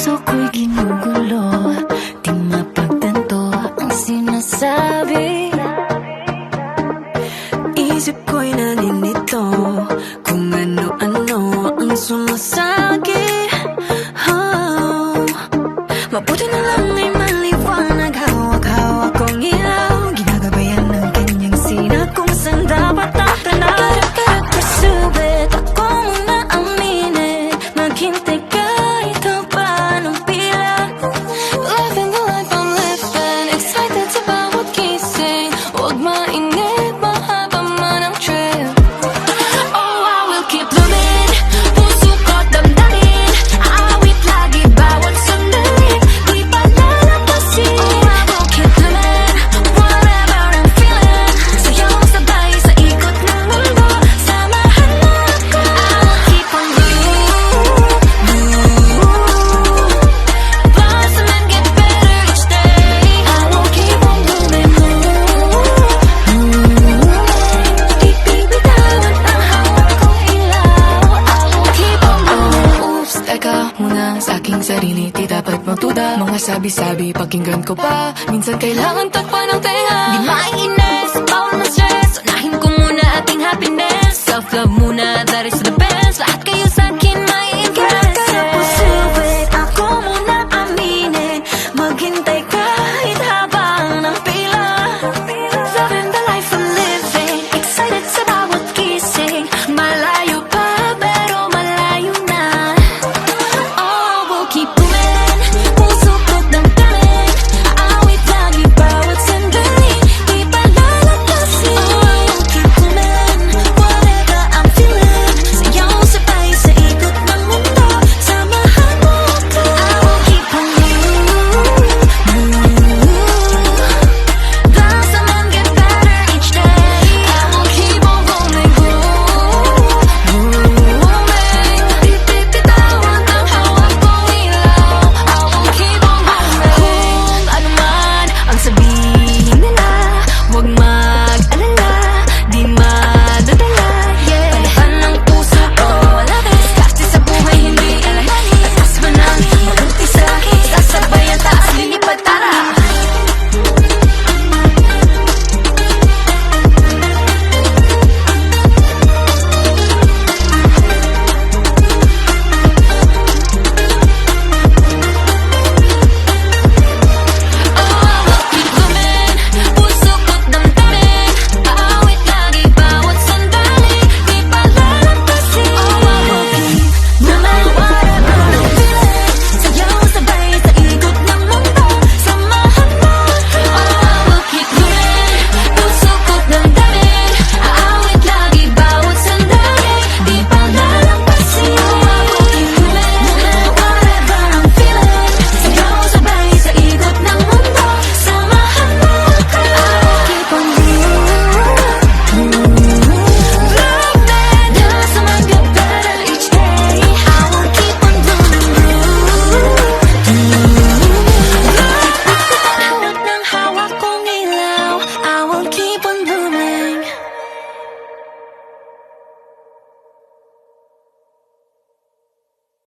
puso ko'y ginugulo, di mapagtanto ang sinasabi. Isip ko'y naninito kung ano-ano ang sumasagi. Mabuti na lang ay maliwanag, hawak-hawak kong ilaw, ginagabayan ng kanyang sina kung saan dapat ang tanaw. Gotta pursue it, ako muna aminin, maghintay ka, ikaw pa ng pila. Living the life I'm living, excited sa bawat gising, huwag mainip, mahaba man ang trail. Oh, I will keep moving, puso ko't damdamin, awit lagi bawat sandali, di pa lalampasin. Oh, I will keep living, whatever I'm feeling, sayaw sabay sa ikot ng mundo, samahan mo ako. I will keep on blossom and get better each day. I will keep on moving, di bibitawan ang hawak kong ilaw. I will keep on moving. Oops, teka muna sa aking sarili, di dapat magtuda. Mga sabi-sabi, pakinggan ko pa, minsan kailangan takpan ng tenga. Di mainam